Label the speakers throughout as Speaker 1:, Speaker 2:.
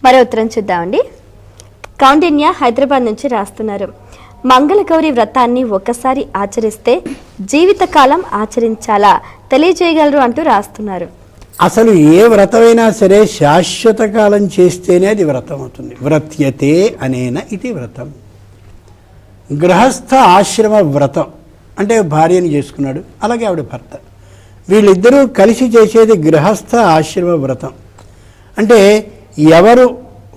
Speaker 1: మరో ఉత్తరం చూద్దామండి. కౌండిన్య హైదరాబాద్ నుంచి రాస్తున్నారు. మంగళగౌరి వ్రతాన్ని ఒక్కసారి ఆచరిస్తే జీవితకాలం ఆచరించాలా తెలియజేయగలరు అంటూ రాస్తున్నారు.
Speaker 2: అసలు ఏ వ్రతమైనా సరే శాశ్వత కాలం చేస్తేనే అది వ్రతం అవుతుంది. వ్రత్యతే అనేన ఇది వ్రతం. గృహస్థ ఆశ్రమ వ్రతం అంటే భార్యని చేసుకున్నాడు, అలాగే ఆవిడ భర్త, వీళ్ళిద్దరూ కలిసి చేసేది గృహస్థ ఆశ్రమ వ్రతం. అంటే ఎవరు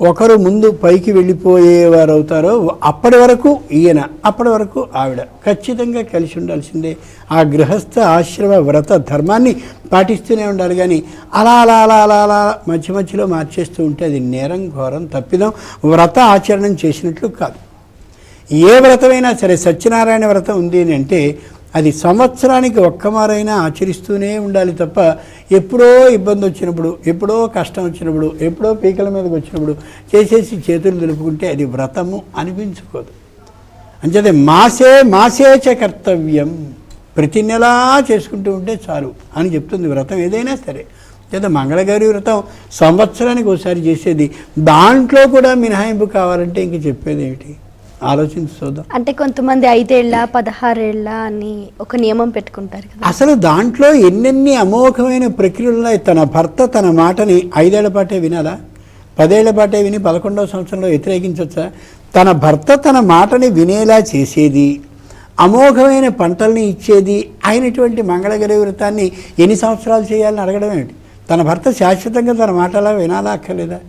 Speaker 2: ఒకరు ముందు పైకి వెళ్ళిపోయేవారు అవుతారో అప్పటి వరకు ఈయన, అప్పటి వరకు ఆవిడ ఖచ్చితంగా కలిసి ఉండాల్సిందే. ఆ గృహస్థ ఆశ్రమ వ్రత ధర్మాన్ని పాటిస్తూనే ఉండాలి. కానీ అలా అలా అలా అలా అలా మధ్య మధ్యలో మార్చేస్తూ ఉంటే అది నేరం, ఘోరం, తప్పిదం, వ్రత ఆచరణం చేసినట్లు కాదు. ఏ వ్రతమైనా సరే, సత్యనారాయణ వ్రతం ఉంది అని అంటే అది సంవత్సరానికి ఒక్కమారైనా ఆచరిస్తూనే ఉండాలి తప్ప ఎప్పుడో ఇబ్బంది వచ్చినప్పుడు, ఎప్పుడో కష్టం వచ్చినప్పుడు, ఎప్పుడో పీకల మీదకి వచ్చినప్పుడు చేసేసి చేతులు దులుపుకుంటే అది వ్రతము అనిపించుకోదు. అంచేతే మాసే మాసేచ కర్తవ్యం, ప్రతి నెలా చేసుకుంటూ ఉంటే చాలు అని చెప్తుంది వ్రతం ఏదైనా సరే. లేదా మంగళగౌరి వ్రతం సంవత్సరానికి ఒకసారి చేసేది, దాంట్లో కూడా మినహాయింపు కావాలంటే ఇంక చెప్పేది ఏమిటి? ఆలోచించి చూద్దాం.
Speaker 1: అంటే కొంతమంది 5 ఏళ్ళ 16 ఏళ్ళ అని ఒక నియమం పెట్టుకుంటారు కదా.
Speaker 2: అసలు దాంట్లో ఎన్నెన్ని అమోఘమైన ప్రక్రియలు ఉన్నాయి. తన భర్త తన మాటని 5 ఏళ్ల పాటే వినాలా? 10 ఏళ్ల పాటే విని 11వ సంవత్సరంలో వ్యతిరేకించవచ్చా? తన భర్త తన మాటని వినేలా చేసేది, అమోఘమైన పంటల్ని ఇచ్చేది అయినటువంటి మంగళగౌరి వ్రతాన్ని ఎన్ని సంవత్సరాలు చేయాలని అడగడం ఏమిటి? తన భర్త శాశ్వతంగా తన మాటలా వినాలా అక్కర్లేదా?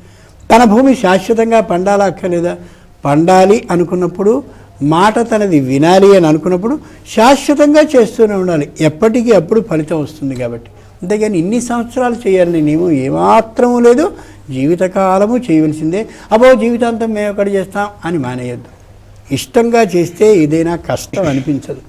Speaker 2: తన భూమి శాశ్వతంగా పండాలా అక్కర్లేదా? పండాలి అనుకున్నప్పుడు, మాట తనది వినాలి అని అనుకున్నప్పుడు శాశ్వతంగా చేస్తూనే ఉండాలి. ఎప్పటికీ అప్పుడు ఫలితం వస్తుంది కాబట్టి. అంతేగాని ఇన్ని సంవత్సరాలు చేయాలని నియమం ఏమాత్రమూ లేదు. జీవితకాలము చేయవలసిందే. అబ్బో జీవితాంతం మేము ఎక్కడ చేస్తాం అని మానేయద్దు. ఇష్టంగా చేస్తే ఏదైనా కష్టం అనిపించదు.